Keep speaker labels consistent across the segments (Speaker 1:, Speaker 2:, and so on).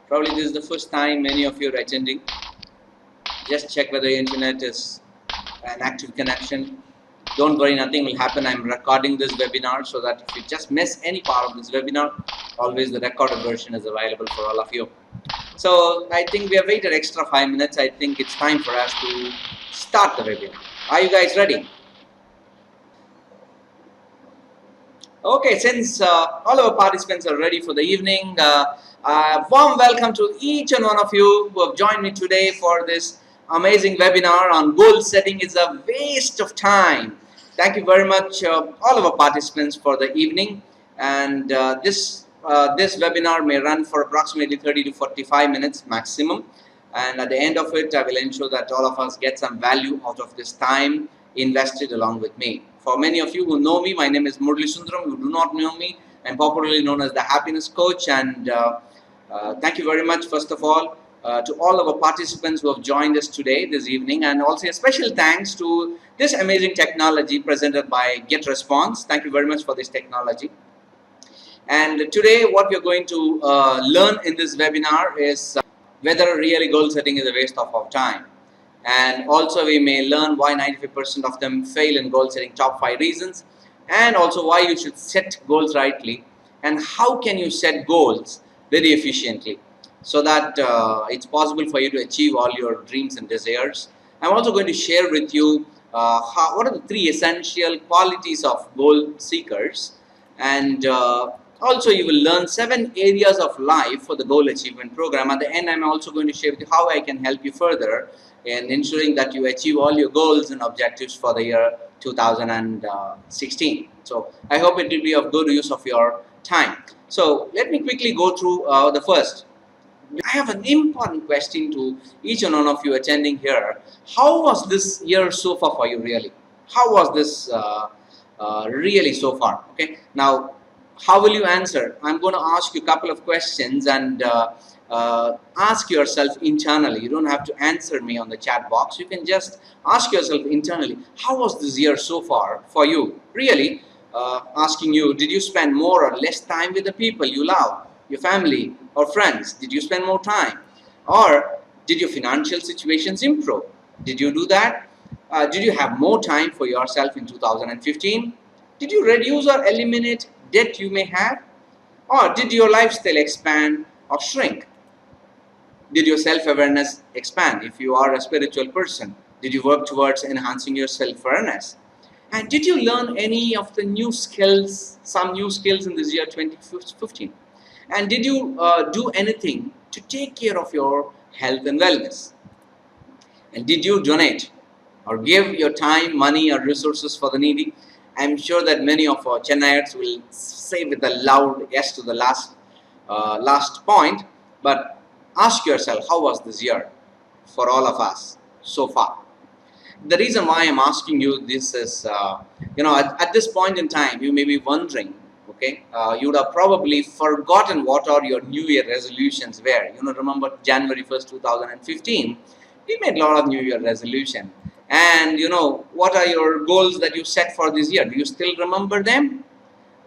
Speaker 1: Probably this is the first time many of you are attending. Just check whether your internet is an active connection. Don't worry, nothing will happen. I'm recording this webinar so that if you just miss any part of this webinar, always the recorded version is available for all of you. So I think we have waited extra 5 minutes. I think it's time for us to start the webinar. Are you guys ready? Okay, since all our participants are ready for the evening, warm welcome to each and one of you who have joined me today for this amazing webinar on goal setting is a waste of time. Thank you very much, all of our participants, for the evening. And this webinar may run for approximately 30 to 45 minutes maximum. And at the end of it, I will ensure that all of us get some value out of this time invested along with me. For many of you who know me, my name is Murali Sundaram. Who do not know me, I'm popularly known as the Happiness Coach. And thank you very much, first of all, to all of our participants who have joined us today, this evening, and also a special thanks to this amazing technology presented by GetResponse. Thank you very much for this technology. And today, what we're going to learn in this webinar is whether really goal setting is a waste of our time. And also we may learn why 95% of them fail in goal setting, top 5 reasons, and also why you should set goals rightly, and how can you set goals very efficiently so that it's possible for you to achieve all your dreams and desires. I'm also going to share with you what are the 3 essential qualities of goal seekers, and also you will learn 7 areas of life for the goal achievement program. At the end, I'm also going to share with you how I can help you further in ensuring that you achieve all your goals and objectives for the year 2016. So I hope it will be of good use of your time. So let me quickly go through the first. I have an important question to each and one of you attending here. How was this year so far for you really? How was this really so far? Okay. Now, how will you answer? I'm going to ask you a couple of questions and ask yourself internally. You don't have to answer me on the chat box. You can just ask yourself internally, how was this year so far for you? Really, asking you, did you spend more or less time with the people you love, your family or friends? Did you spend more time? Or did your financial situations improve? Did you do that? Did you have more time for yourself in 2015? Did you reduce or eliminate debt you may have? Or did your lifestyle expand or shrink? Did your self-awareness expand? If you are a spiritual person, did you work towards enhancing your self-awareness? And did you learn any of the new skills, some new skills in this year 2015? And did you do anything to take care of your health and wellness? And did you donate or give your time, money or resources for the needy? I'm sure that many of our Chennaites will say with a loud yes to the last point, but ask yourself, how was this year for all of us so far? The reason why I'm asking you this is, at this point in time, you may be wondering, okay, you would have probably forgotten what are your New Year resolutions were. Remember January 1st, 2015, we made a lot of New Year resolution. And what are your goals that you set for this year? Do you still remember them?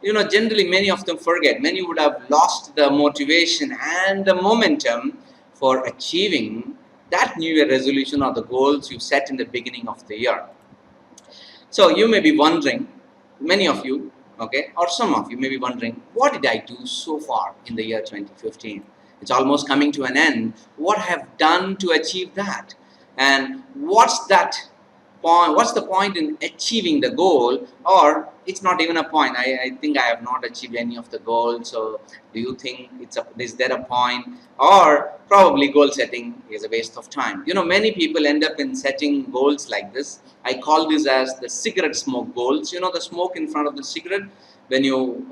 Speaker 1: Generally many of them forget. Many would have lost the motivation and the momentum for achieving that New Year resolution or the goals you set in the beginning of the year. So you may be wondering, many of you, okay, or some of you may be wondering, what did I do so far in the year 2015? It's almost coming to an end. What have I done to achieve that? And what's that point? What's the point in achieving the goal? Or it's not even a point. I think I have not achieved any of the goals. So do you think is there a point? Or probably goal setting is a waste of time. Many people end up in setting goals like this. I call this as the cigarette smoke goals. The smoke in front of the cigarette. When you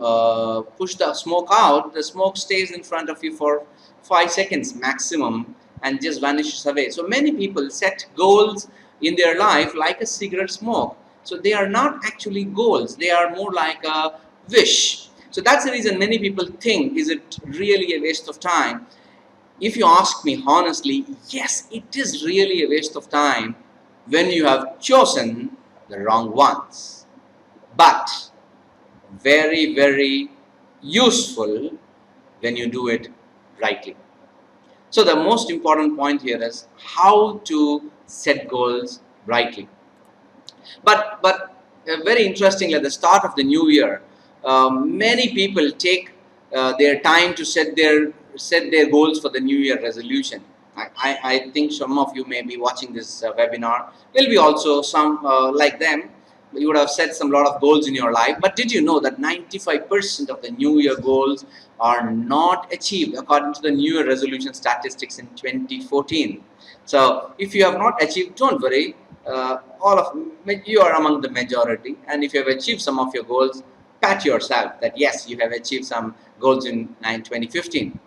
Speaker 1: push the smoke out, the smoke stays in front of you for 5 seconds maximum and just vanishes away. So many people set goals in their life like a cigarette smoke. So they are not actually goals. They are more like a wish. So that's the reason many people think, is it really a waste of time? If you ask me honestly, yes, it is really a waste of time when you have chosen the wrong ones. But very, very useful when you do it rightly. So the most important point here is how to set goals rightly. But very interestingly, at the start of the new year, many people take their time to set their goals for the new year resolution. I think some of you may be watching this webinar. Will be also some like them. You would have set some lot of goals in your life. But did you know that 95% of the new year goals are not achieved according to the new year resolution statistics in 2014? So if you have not achieved, don't worry. All of you are among the majority, and if you have achieved some of your goals, pat yourself that yes, you have achieved some goals in 2015.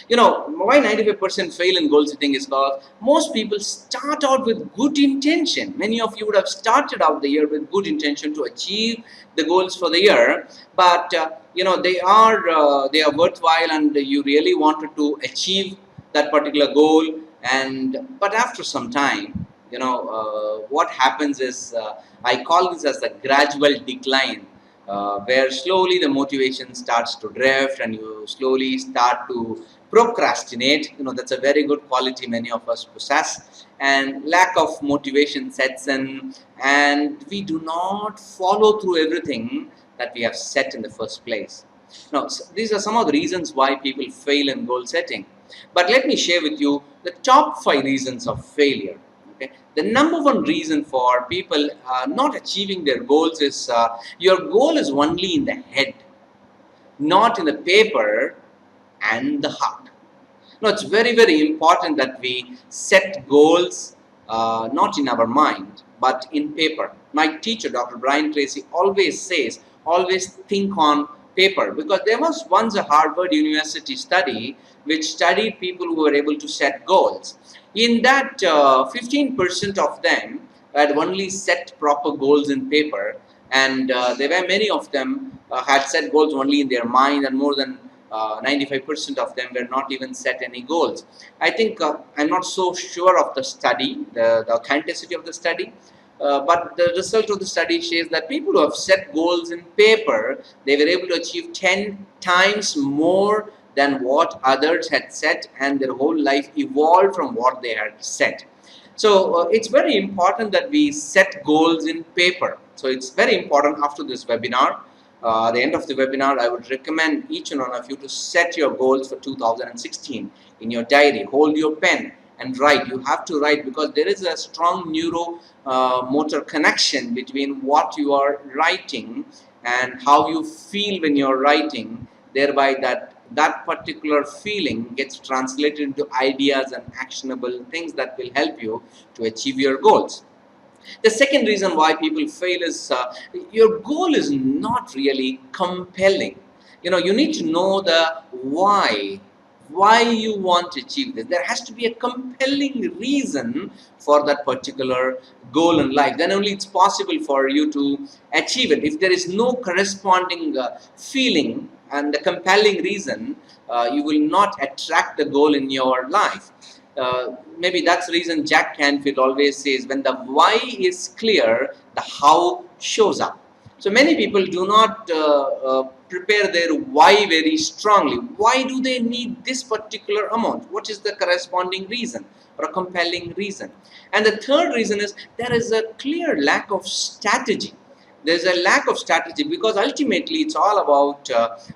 Speaker 1: You know why 95% fail in goal setting is because most people start out with good intention. Many of you would have started out the year with good intention to achieve the goals for the year, but they are worthwhile, and you really wanted to achieve that particular goal. And but after some time, what happens is, I call this as the gradual decline, where slowly the motivation starts to drift and you slowly start to procrastinate. That's a very good quality many of us possess, and lack of motivation sets in, and we do not follow through everything that we have set in the first place. Now, these are some of the reasons why people fail in goal setting, but let me share with you the top 5 reasons of failure. Okay, the number one reason for people not achieving their goals is, your goal is only in the head, not in the paper and the heart. No, it's very, very important that we set goals not in our mind but in paper. My teacher, Dr. Brian Tracy, always says, always think on paper, because there was once a Harvard University study which studied people who were able to set goals. In that, 15% of them had only set proper goals in paper, and there were many of them had set goals only in their mind, and more than 95% of them were not even set any goals. I think I'm not so sure of the study, the authenticity of the study, but the result of the study shows that people who have set goals in paper, they were able to achieve 10 times more than what others had set, and their whole life evolved from what they had set. So it's very important that we set goals in paper. So it's very important. After this webinar, at the end of the webinar, I would recommend each and one of you to set your goals for 2016 in your diary. Hold your pen and write. You have to write, because there is a strong neuro motor connection between what you are writing and how you feel when you're writing. Thereby, that particular feeling gets translated into ideas and actionable things that will help you to achieve your goals. The second reason why people fail is, your goal is not really compelling. You need to know the why you want to achieve this. There has to be a compelling reason for that particular goal in life. Then only it's possible for you to achieve it. If there is no corresponding feeling and the compelling reason, you will not attract the goal in your life. Maybe that's the reason Jack Canfield always says, when the why is clear, the how shows up. So many people do not prepare their why very strongly. Why do they need this particular amount? What is the corresponding reason or a compelling reason? And the third reason is, there is a clear lack of strategy. There's a lack of strategy, because ultimately it's all about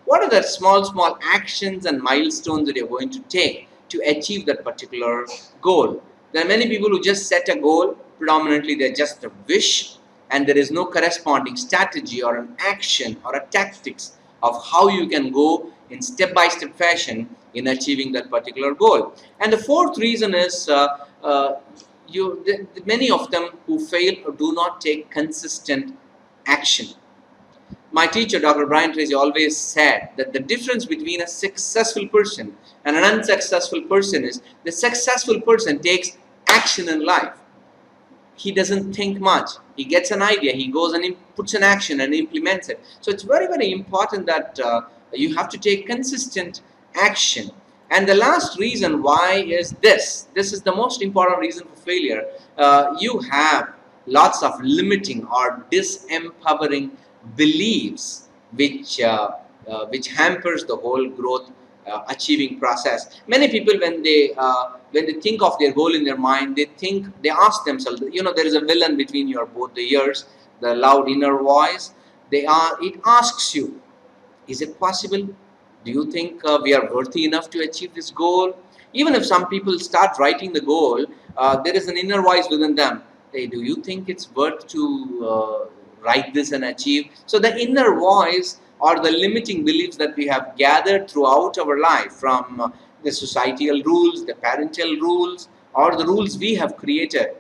Speaker 1: what are the small actions and milestones that you're going to take to achieve that particular goal. There are many people who just set a goal, predominantly they're just a wish, and there is no corresponding strategy or an action or a tactics of how you can go in step-by-step fashion in achieving that particular goal. And the fourth reason is, many of them who fail do not take consistent action. My teacher, Dr. Brian Tracy, always said that the difference between a successful person and an unsuccessful person is, the successful person takes action in life. He doesn't think much. He gets an idea, he goes and puts an action and implements it. So it's very, very important that you have to take consistent action. And the last reason why is this. This is the most important reason for failure. You have lots of limiting or disempowering beliefs which hampers the whole growth achieving process. Many people, when they think of their goal in their mind, they ask themselves, there is a villain between your both the ears, the loud inner voice. It asks you, is it possible? Do you think we are worthy enough to achieve this goal? Even if some people start writing the goal, there is an inner voice within them. Hey, do you think it's worth to write this and achieve? So the inner voice or the limiting beliefs that we have gathered throughout our life from the societal rules, the parental rules, or the rules we have created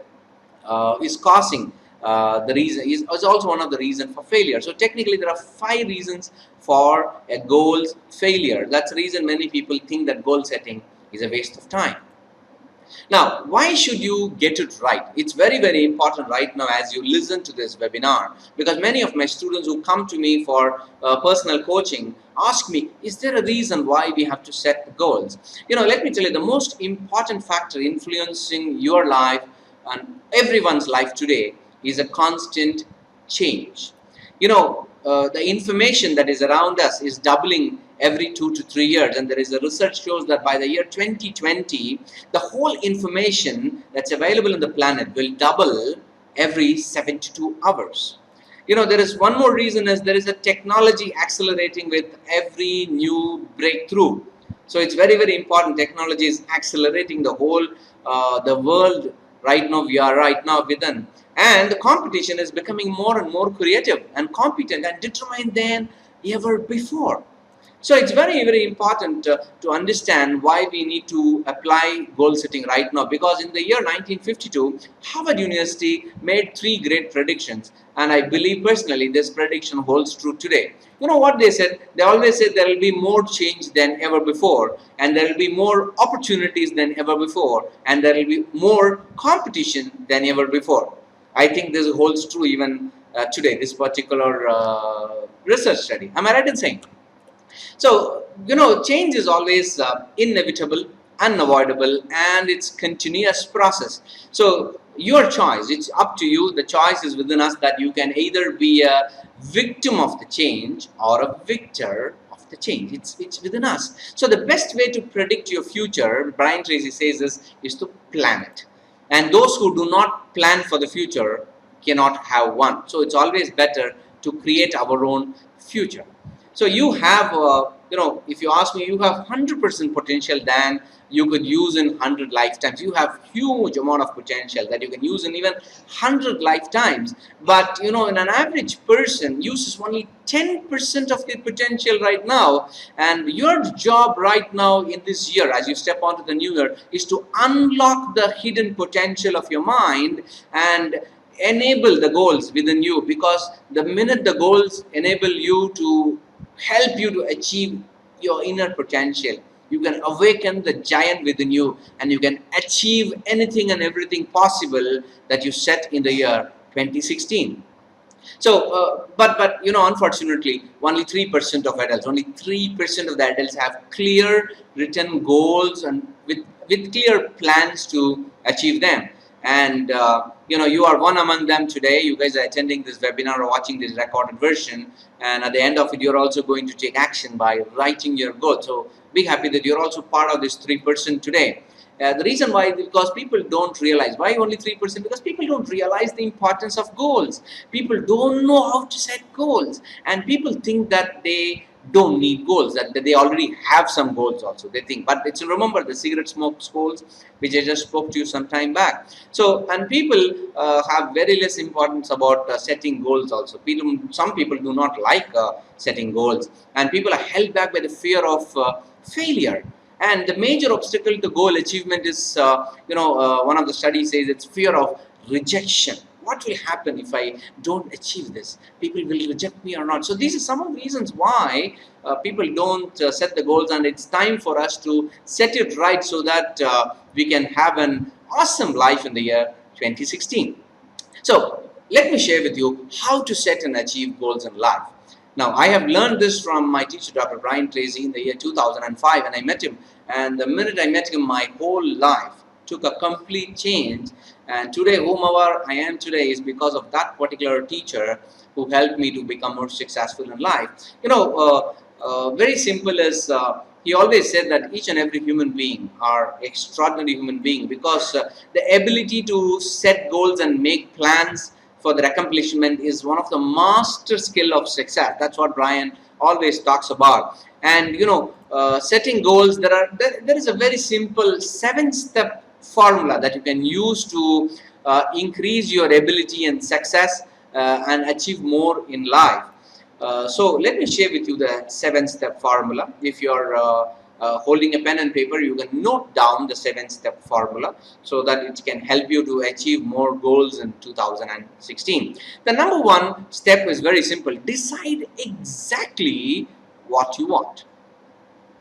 Speaker 1: is causing the reason is also one of the reasons for failure. So technically there are 5 reasons for a goal's failure. That's the reason many people think that goal setting is a waste of time. Now, why should you get it right? It's very, very important right now as you listen to this webinar, because many of my students who come to me for personal coaching ask me, is there a reason why we have to set the goals? Let me tell you, the most important factor influencing your life and everyone's life today is a constant change. The information that is around us is doubling every 2 to 3 years, and there is a research shows that by the year 2020, the whole information that's available on the planet will double every 72 hours. There is one more reason, is there is a technology accelerating with every new breakthrough. So it's very, very important. Technology is accelerating the whole the world right now. We are right now within. And the competition is becoming more and more creative and competent and determined than ever before. So it's very, very important to understand why we need to apply goal setting right now. Because in the year 1952, Harvard University made 3 great predictions. And I believe personally this prediction holds true today. You know what they said? They always said there will be more change than ever before. And there will be more opportunities than ever before. And there will be more competition than ever before. I think this holds true even today, this particular research study. Am I right in saying? So, change is always inevitable, unavoidable, and it's continuous process. So, your choice, it's up to you. The choice is within us that you can either be a victim of the change or a victor of the change. It's within us. So, the best way to predict your future, Brian Tracy says this, is to plan it. And those who do not plan for the future cannot have one. So, it's always better to create our own future. So you have, if you ask me, you have 100% potential than you could use in 100 lifetimes. You have huge amount of potential that you can use in even 100 lifetimes. But, an average person uses only 10% of their potential right now. And your job right now in this year, as you step onto the new year, is to unlock the hidden potential of your mind and enable the goals within you. Because the minute the goals enable you to help you to achieve your inner potential, you can awaken the giant within you and you can achieve anything and everything possible that you set in the year 2016. So, but unfortunately, only 3% of adults, only 3% of the adults have clear written goals and with clear plans to achieve them. And you are one among them today. You guys are attending this webinar or watching this recorded version, and at the end of it you're also going to take action by writing your goal. So be happy that you're also part of this 3% today. The reason why, because people don't realize. Why only 3%? Because people don't realize the importance of goals. People don't know how to set goals, and people think that they don't need goals, that they already have some goals also, they think. But it's, remember the cigarette smoke goals, which I just spoke to you some time back. So, and people have very less importance about setting goals also. Some people do not like setting goals, and people are held back by the fear of failure. And the major obstacle to goal achievement is, one of the studies says it's fear of rejection. What will happen if I don't achieve this? People will reject me or not. So these are some of the reasons why people don't set the goals, and it's time for us to set it right so that we can have an awesome life in the year 2016. So let me share with you how to set and achieve goals in life. Now, I have learned this from my teacher, Dr. Brian Tracy, in the year 2005, and I met him. And the minute I met him, my whole life took a complete change. And today, whomever I am today is because of that particular teacher who helped me to become more successful in life. Very simple is he always said that each and every human being are extraordinary human being because the ability to set goals and make plans for their accomplishment is one of the master skill of success. That's what Brian always talks about. And setting goals, there is a very simple 7-step formula that you can use to increase your ability and success and achieve more in life. So let me share with you the 7-step formula. If you're holding a pen and paper, you can note down the 7-step formula so that it can help you to achieve more goals in 2016. The number 1 step is very simple. Decide exactly what you want.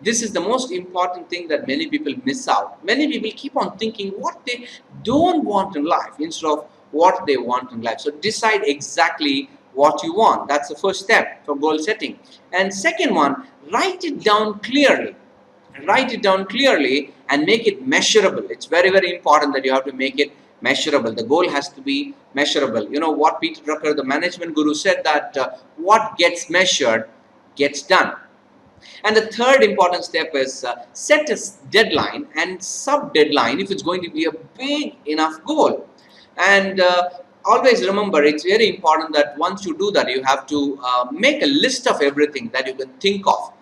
Speaker 1: This is the most important thing that many people miss out. Many people keep on thinking what they don't want in life instead of what they want in life. So decide exactly what you want. That's the first step for goal setting. And second one, write it down clearly. Write it down clearly and make it measurable. It's very, very important that you have to make it measurable. The goal has to be measurable. You know what Peter Drucker, the management guru, said that what gets measured gets done. And the third important step is set a deadline and sub-deadline if it's going to be a big enough goal. And always remember, it's very important that once you do that, you have to make a list of everything that you can think of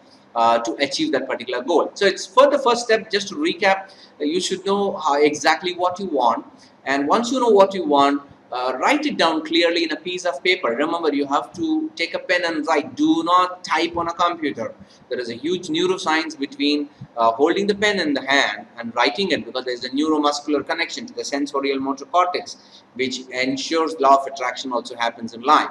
Speaker 1: to achieve that particular goal. So it's for the first step, just to recap, you should know exactly what you want. And once you know what you want, write it down clearly in a piece of paper. Remember, you have to take a pen and write. Do not type on a computer. There is a huge neuroscience between holding the pen in the hand and writing it, because there is a neuromuscular connection to the sensorial motor cortex, which ensures law of attraction also happens in life.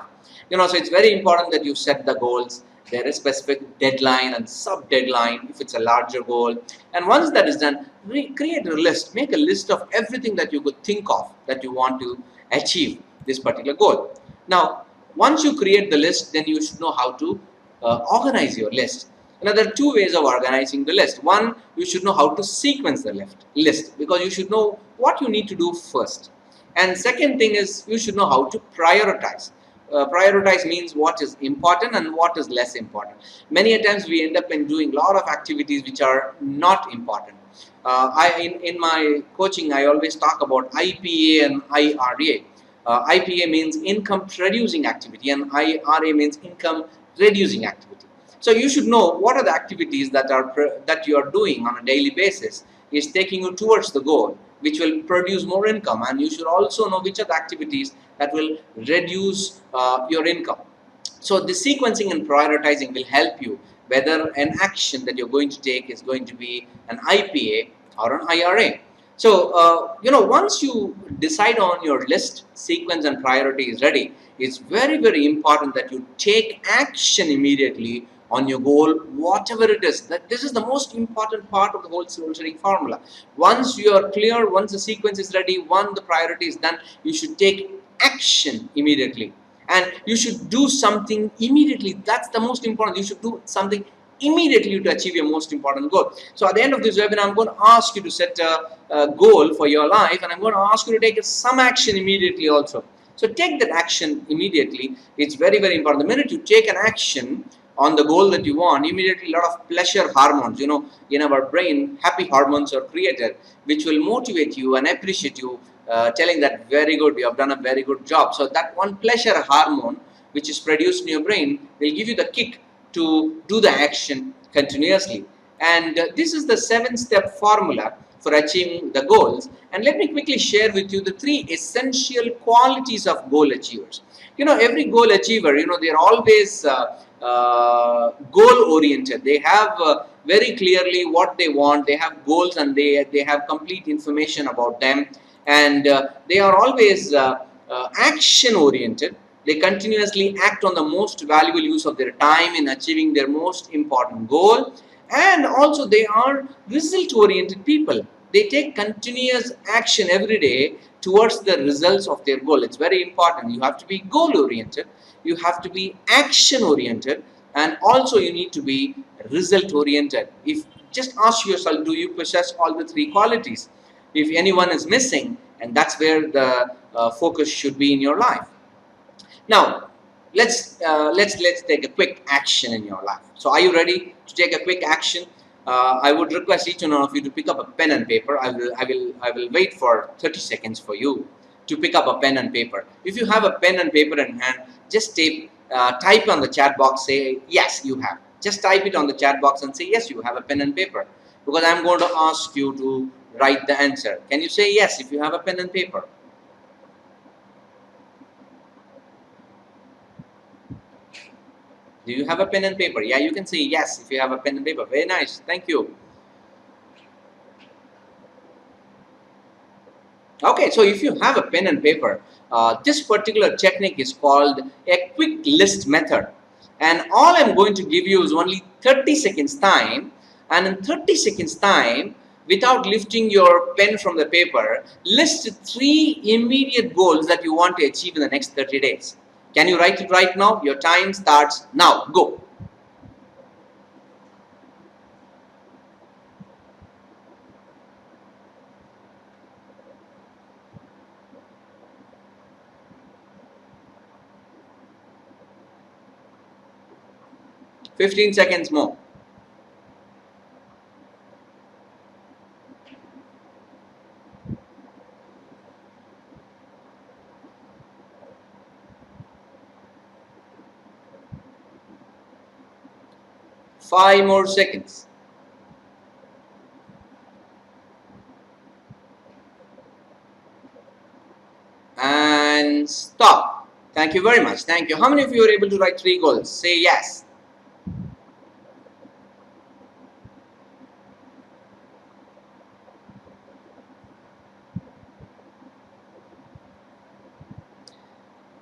Speaker 1: So it's very important that you set the goals. There is specific deadline and sub-deadline if it's a larger goal. And once that is done, create a list. Make a list of everything that you could think of that you want to achieve this particular goal. Now, once you create the list, then you should know how to organize your list. Now, there are 2 ways of organizing the list. One, you should know how to sequence the list, because you should know what you need to do first. And second thing is, you should know how to prioritize. Prioritize means what is important and what is less important. Many a times we end up in doing a lot of activities which are not important. In my coaching, I always talk about IPA and IRA. IPA means income producing activity and IRA means income reducing activity. So you should know what are the activities that you are doing on a daily basis is taking you towards the goal, which will produce more income, and you should also know which are the activities that will reduce your income. So the sequencing and prioritizing will help you whether an action that you're going to take is going to be an IPA or an IRA. So, once you decide on your list, sequence and priority is ready, it's very, very important that you take action immediately on your goal, whatever it is. That this is the most important part of the whole soul setting formula. Once you are clear, once the sequence is ready, once the priority is done, you should take action immediately. And you should do something immediately. That's the most important. You should do something immediately to achieve your most important goal. So at the end of this webinar, I'm going to ask you to set a goal for your life, and I'm going to ask you to take some action immediately also. So take that action immediately. It's very, very important. The minute you take an action on the goal that you want, immediately a lot of pleasure hormones, in our brain, happy hormones are created, which will motivate you and appreciate you, telling that very good, you have done a very good job. So that one pleasure hormone which is produced in your brain will give you the kick to do the action continuously. And this is the 7-step formula for achieving the goals. And let me quickly share with you the 3 essential qualities of goal achievers. Every goal achiever, they're always goal oriented. They have very clearly what they want. They have goals and they have complete information about them. And they are always action oriented. They continuously act on the most valuable use of their time in achieving their most important goal. And also they are result oriented people. They take continuous action every day towards the results of their goal. It's very important. You have to be goal oriented, you have to be action oriented, and also you need to be result oriented. If just ask yourself, do you possess all the 3 qualities? If anyone is missing, and that's where the focus should be in your life. Now, let's take a quick action in your life. So, are you ready to take a quick action? I would request each one of you to pick up a pen and paper. I will wait for 30 seconds for you to pick up a pen and paper. If you have a pen and paper in hand, just type on the chat box, say yes, you have. Just type it on the chat box and say yes, you have a pen and paper. Because I'm going to ask you to write the answer. Can you say yes if you have a pen and paper? Do you have a pen and paper? Yeah, you can say yes if you have a pen and paper. Very nice. Thank you. Okay, so if you have a pen and paper, this particular technique is called a quick list method. And all I'm going to give you is only 30 seconds time. And in 30 seconds time, without lifting your pen from the paper, list 3 immediate goals that you want to achieve in the next 30 days. Can you write it right now? Your time starts now. Go. 15 seconds more. Five more seconds. And stop. Thank you very much. Thank you. How many of you are able to write 3 goals? Say yes.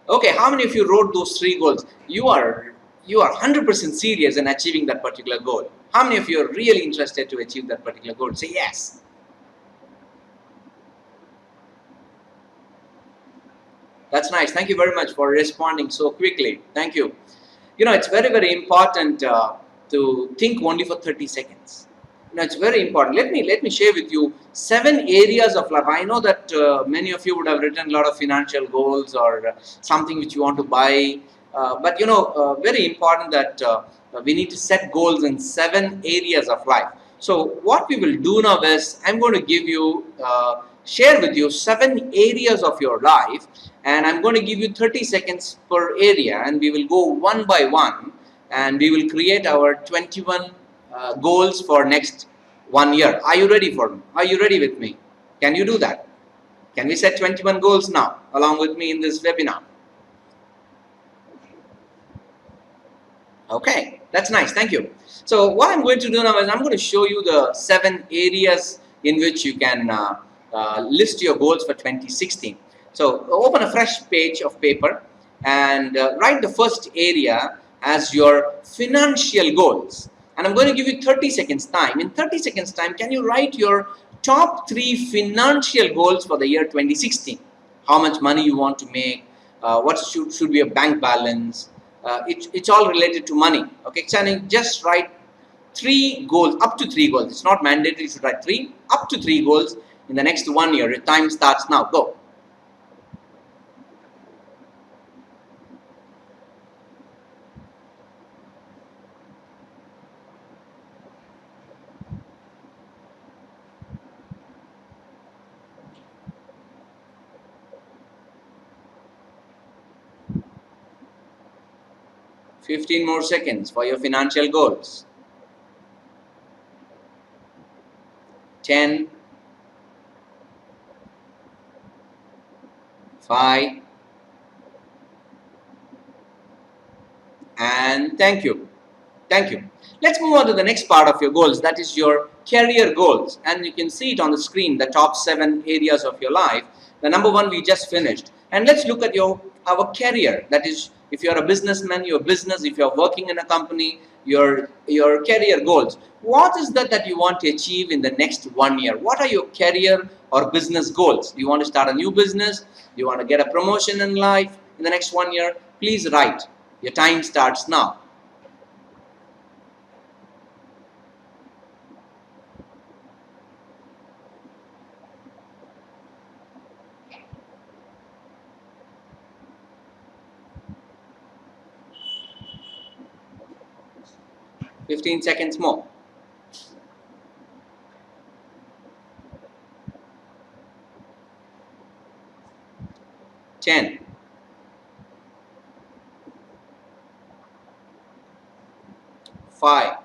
Speaker 1: Okay, how many of you wrote those 3 goals? You are 100% serious in achieving that particular goal. How many of you are really interested to achieve that particular goal? Say yes. That's nice. Thank you very much for responding so quickly. Thank you. It's very, very important to think only for 30 seconds. It's very important. Let me share with you 7 areas of life. I know that many of you would have written a lot of financial goals or something which you want to buy. But very important that we need to set goals in 7 areas of life. So what we will do now is I'm going to share with you 7 areas of your life, and I'm going to give you 30 seconds per area, and we will go one by one, and we will create our 21 goals for next 1 year. Are you ready for me? Are you ready with me? Can you do that? Can we set 21 goals now along with me in this webinar? Okay, that's nice. Thank you. So what I'm going to do now is I'm going to show you the 7 areas in which you can list your goals for 2016. So open a fresh page of paper and write the first area as your financial goals. And I'm going to give you 30 seconds time. In 30 seconds time, can you write your top 3 financial goals for the year 2016? How much money you want to make, what should be a bank balance. It's all related to money. Okay, Channing, just write 3 goals, up to 3 goals. It's not mandatory, you should write 3, up to 3 goals in the next 1 year. Your time starts now. Go. 15 more seconds for your financial goals. 10, 5, and thank you. Thank you. Let's move on to the next part of your goals, that is your career goals. And you can see it on the screen, the top 7 areas of your life. The number 1 we just finished. And let's look at our career. That is, if you're a businessman, your business, if you're working in a company, your career goals. What is that you want to achieve in the next 1 year? What are your career or business goals? Do you want to start a new business? Do you want to get a promotion in life in the next 1 year? Please write. Your time starts now. 15 seconds more. 10, 5,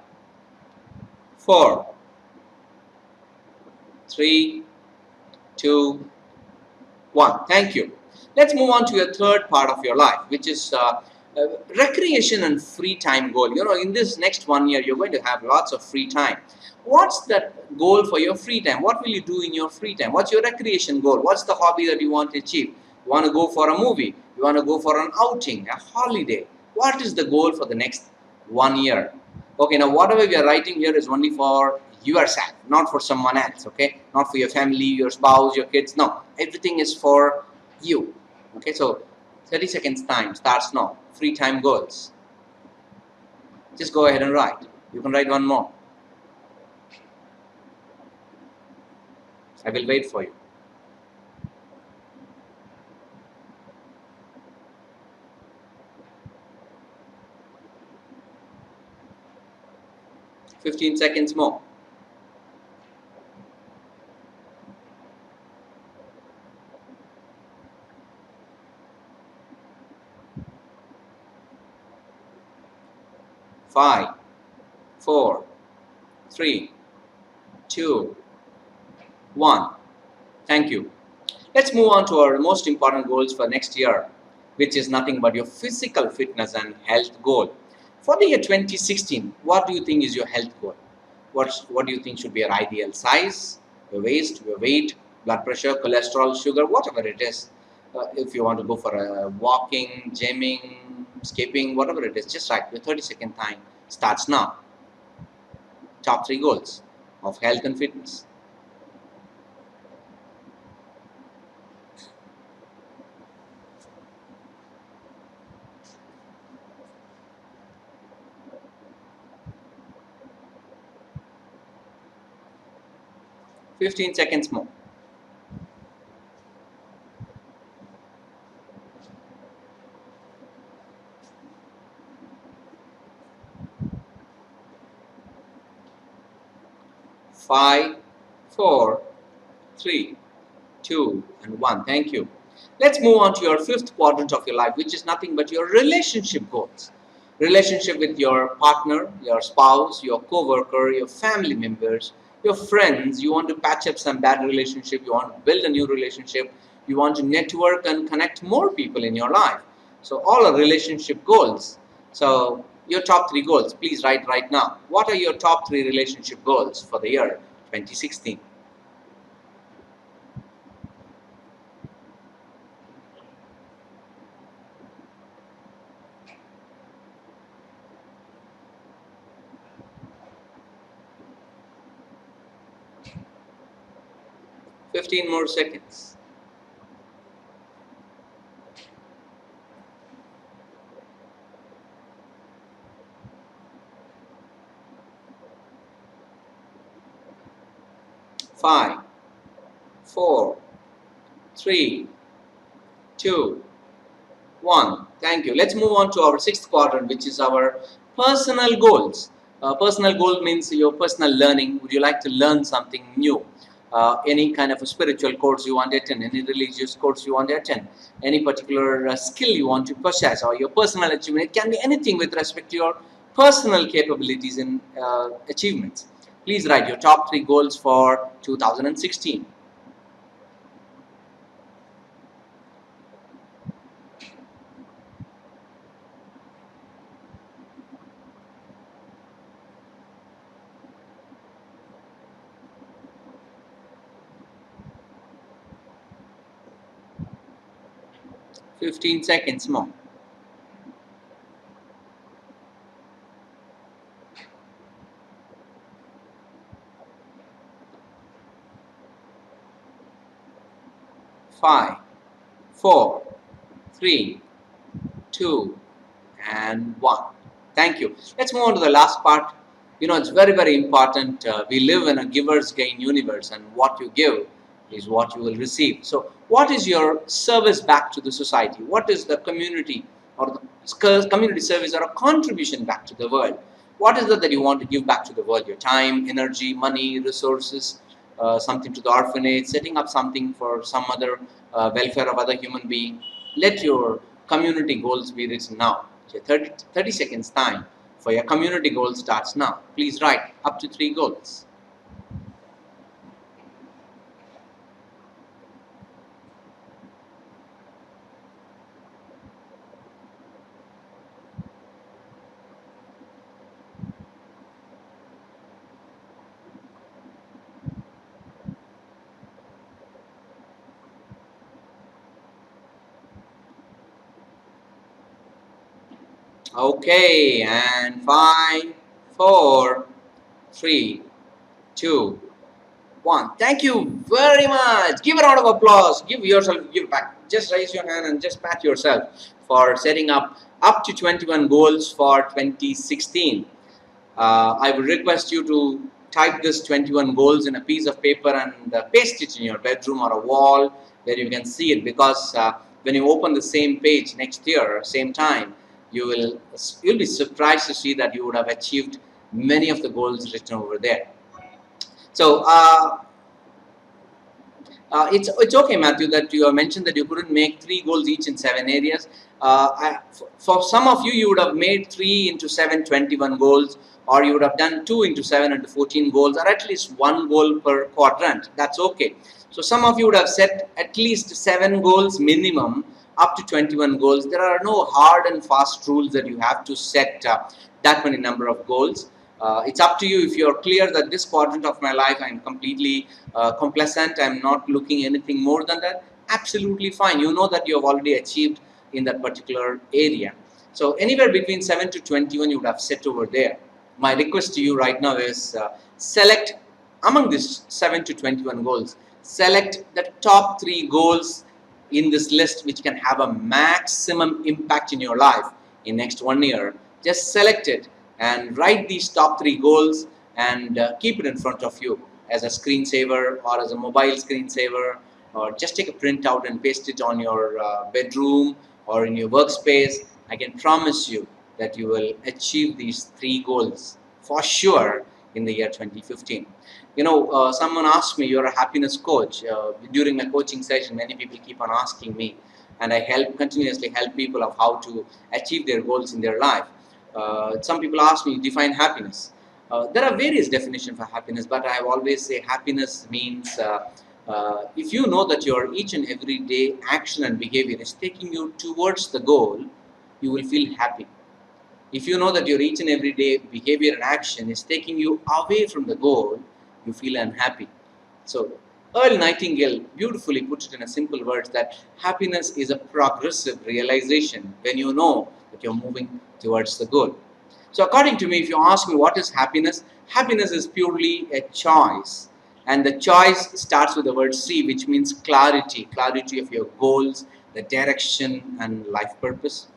Speaker 1: 4, 3, 2, 1. Thank you. Let's move on to your third part of your life, which is recreation and free time goal. In this next 1 year, you're going to have lots of free time. What's that goal for your free time? What will you do in your free time? What's your recreation goal? What's the hobby that you want to achieve? You want to go for a movie? You want to go for an outing, a holiday? What is the goal for the next 1 year? Okay, now whatever we are writing here is only for yourself, not for someone else. Okay, not for your family, your spouse, your kids. No, everything is for you. Okay, so 30 seconds time starts now. Free time goals. Just go ahead and write. You can write one more. I will wait for you. "15 seconds more. Five, 4, 3, 2, 1. Thank you. Let's move on to our most important goals for next year, which is nothing but your physical fitness and health goal. For the year 2016, what do you think is your health goal? What do you think should be your ideal size, your waist, your weight, blood pressure, cholesterol, sugar, whatever it is? If you want to go for a walking, gymming, skipping, whatever it is, just write. Your 30-second time starts now. Top 3 goals of health and fitness. "15 seconds more. 5, 4, 3, 2, and 1. Thank you. Let's move on to your fifth quadrant of your life, which is nothing but your relationship goals. Relationship with your partner, your spouse, your co-worker, your family members, your friends. You want to patch up some bad relationship. You want to build a new relationship. You want to network and connect more people in your life. So all are relationship goals. So your top 3 goals, please write right now. What are your top 3 relationship goals for the year 2016? 15 more seconds. 5, 4, 3, 2, 1. Thank you. Let's move on to our sixth quadrant, which is our personal goals. Personal goal means your personal learning. Would you like to learn something new? Any kind of a spiritual course you want to attend, any religious course you want to attend, any particular skill you want to possess, or your personal achievement. It can be anything with respect to your personal capabilities and achievements. Please write your top 3 goals for 2016. 15 seconds more. 5, 4, 3, 2, and 1. Thank you. Let's move on to the last part. It's very, very important. We live in a giver's gain universe, and what you give is what you will receive. So, what is your service back to the society? What is the community or the community service or a contribution back to the world? What is it that you want to give back to the world? Your time, energy, money, resources, something to the orphanage, setting up something for some other welfare of other human being. let your community goals be written now. So 30 seconds time for your community goal starts now. Please write up to 3 goals. Okay, and 5, 4, 3, 2, 1. Thank you very much. Give a round of applause. Give yourself, give back. Just raise your hand and just pat yourself for setting up to 21 goals for 2016. I would request you to type this 21 goals in a piece of paper and paste it in your bedroom or a wall where you can see it, because when you open the same page next year, same time, you'll be surprised to see that you would have achieved many of the goals written over there. So it's okay, Matthew, that you have mentioned that you couldn't make 3 goals each in 7 areas. For some of you, you would have made 3 into 7, 21 goals, or you would have done 2 into 7 into 14 goals, or at least 1 goal per quadrant. That's okay. So some of you would have set at least 7 goals minimum, up to 21 goals. There are no hard and fast rules that you have to set that many number of goals. It's up to you. If you're clear that this quadrant of my life I'm completely complacent, I'm not looking anything more than that, absolutely fine. You know that you have already achieved in that particular area. So anywhere between 7 to 21 you would have set over there. My request to you right now is select among these 7 to 21 goals, select the top 3 goals in this list which can have a maximum impact in your life in next 1 year. Just select it and write these top 3 goals and keep it in front of you as a screensaver or as a mobile screensaver, or just take a print out and paste it on your bedroom or in your workspace. I can promise you that you will achieve these 3 goals for sure in the year 2015. Someone asked me, you're a happiness coach. During my coaching session, many people keep on asking me, and I continuously help people of how to achieve their goals in their life. Some people ask me, define happiness. There are various definitions for happiness, but I always say happiness means if you know that your each and every day action and behavior is taking you towards the goal, you will feel happy. If you know that your each and every day behavior and action is taking you away from the goal, you feel unhappy. So Earl Nightingale beautifully put it in a simple words that happiness is a progressive realization when you know that you're moving towards the goal. So according to me, if you ask me what is happiness, happiness is purely a choice. And the choice starts with the word C, which means clarity, clarity of your goals, the direction and life purpose.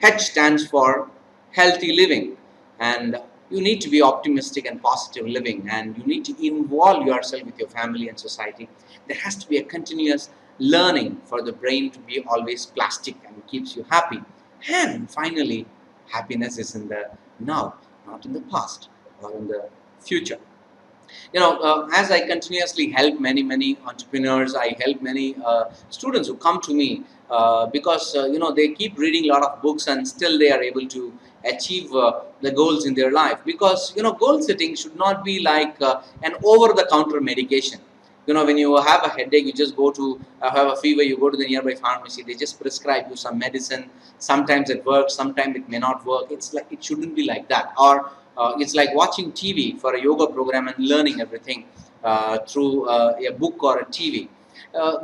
Speaker 1: H stands for healthy living, and you need to be optimistic and positive living, and you need to involve yourself with your family and society. There has to be a continuous learning for the brain to be always plastic and keeps you happy. And finally, happiness is in the now, not in the past or in the future. As I continuously help many entrepreneurs, I help many students who come to me because they keep reading a lot of books and still they are able to achieve the goals in their life. Because goal setting should not be like an over-the-counter medication. When you have a headache, you just go to have a fever, you go to the nearby pharmacy, they just prescribe you some medicine. Sometimes it works, sometimes it may not work. It's like, it shouldn't be like that. Or it's like watching TV for a yoga program and learning everything through a book or a TV.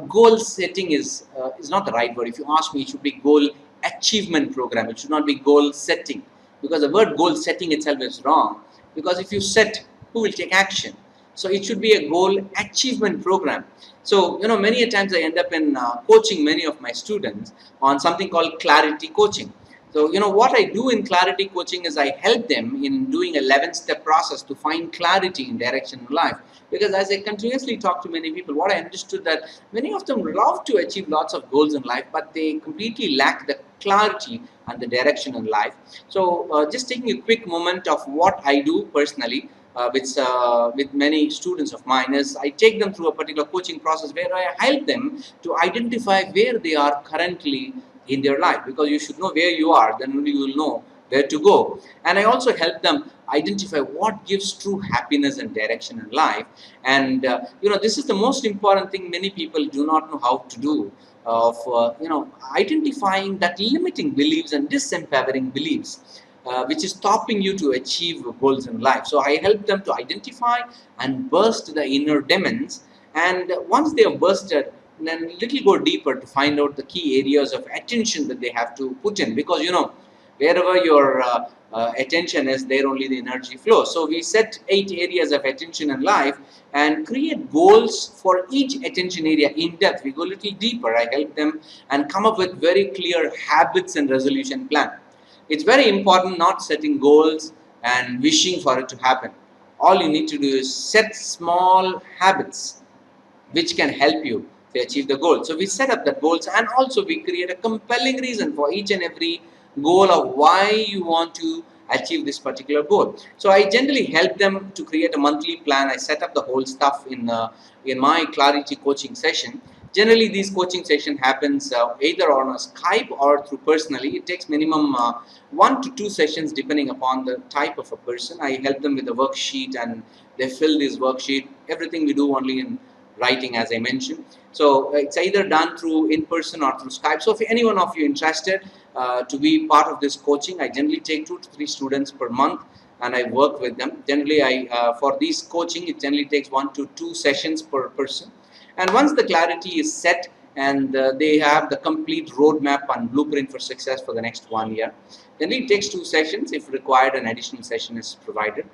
Speaker 1: Goal setting is not the right word. If you ask me, it should be goal achievement program. It should not be goal setting, because the word goal setting itself is wrong. Because if you set, who will take action? So it should be a goal achievement program. So many a times I end up in coaching many of my students on something called clarity coaching. So what I do in clarity coaching is I help them in doing a 11-step process to find clarity in direction in life. Because as I continuously talk to many people, what I understood that many of them love to achieve lots of goals in life, but they completely lack the clarity and the direction in life. So just taking a quick moment of what I do personally. with many students of mine is I take them through a particular coaching process where I help them to identify where they are currently in their life, because you should know where you are, then only you will know where to go. And I also help them identify what gives true happiness and direction in life. And this is the most important thing many people do not know how to do, of identifying that limiting beliefs and disempowering beliefs, which is stopping you to achieve goals in life. So I help them to identify and burst the inner demons. And once they are bursted, then little go deeper to find out the key areas of attention that they have to put in, because wherever your attention is, there only the energy flows. So we set 8 areas of attention in life and create goals for each attention area in depth. We go a little deeper. I help them and come up with very clear habits and resolution plan. It's very important not setting goals and wishing for it to happen. All you need to do is set small habits which can help you to achieve the goal. So we set up the goals, and also we create a compelling reason for each and every goal of why you want to achieve this particular goal. So I generally help them to create a monthly plan. I set up the whole stuff in my clarity coaching session. Generally, these coaching session happens either on a Skype or through personally. It takes minimum 1 to 2 sessions depending upon the type of a person. I help them with a worksheet, and they fill this worksheet. Everything we do only in writing, as I mentioned. So it's either done through in person or through Skype. So if any one of you interested to be part of this coaching, I generally take 2 to 3 students per month and I work with them. Generally, for these coaching, it generally takes 1 to 2 sessions per person. And once the clarity is set and they have the complete roadmap and blueprint for success for the next 1 year, then it takes 2 sessions. If required, an additional session is provided.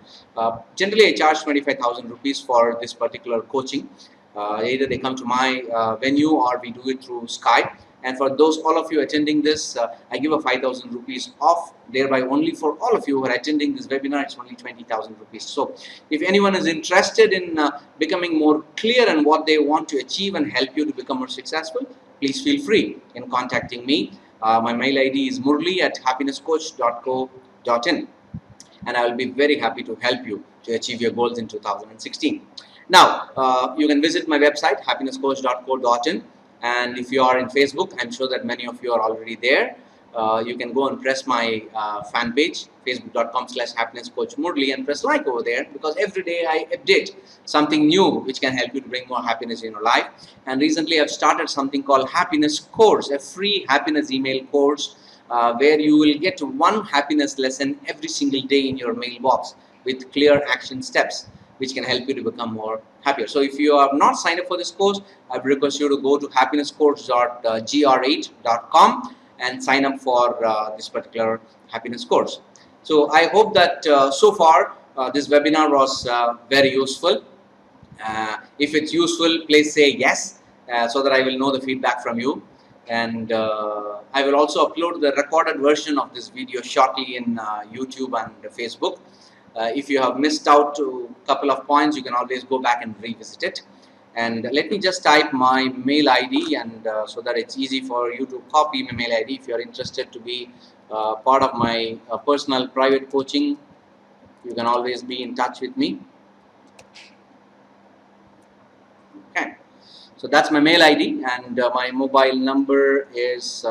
Speaker 1: Generally, I charge 25,000 rupees for this particular coaching. Either they come to my venue or we do it through Skype. And for those, all of you attending this, I give a 5,000 rupees off. Thereby, only for all of you who are attending this webinar, it's only 20,000 rupees. So if anyone is interested in becoming more clear on what they want to achieve and help you to become more successful, please feel free in contacting me. My mail ID is murali@happinesscoach.co.in, and I will be very happy to help you to achieve your goals in 2016. Now, you can visit my website, happinesscoach.co.in. And if you are in Facebook, I'm sure that many of you are already there. You can go and press my fan page, facebook.com/happinesscoachmurali, and press like over there, because every day I update something new which can help you to bring more happiness in your life. And recently I've started something called Happiness Course, a free happiness email course where you will get 1 happiness lesson every single day in your mailbox with clear action steps, which can help you to become more happier. So if you are not signed up for this course, I would request you to go to happinesscourse.gr8.com and sign up for this particular happiness course. So I hope that so far this webinar was very useful. If it's useful, please say yes, so that I will know the feedback from you. And I will also upload the recorded version of this video shortly in YouTube and Facebook. If you have missed out to a couple of points, you can always go back and revisit it. And let me just type my mail ID, and so that it's easy for you to copy my mail ID. If you are interested to be part of my personal private coaching, you can always be in touch with me. Okay, so that's my mail ID, and my mobile number is,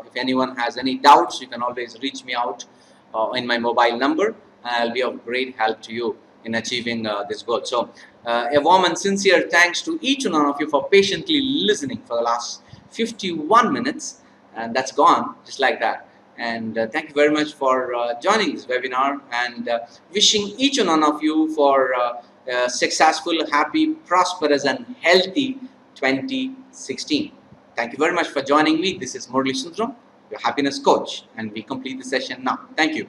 Speaker 1: if anyone has any doubts, you can always reach me out in my mobile number. I'll be of great help to you in achieving this goal. So a warm and sincere thanks to each and one of you for patiently listening for the last 51 minutes, and that's gone just like that. And thank you very much for joining this webinar, and wishing each and one of you for a successful, happy, prosperous and healthy 2016. Thank you very much for joining me. This is Murali Sundaram, your happiness coach, and we complete the session now. Thank you.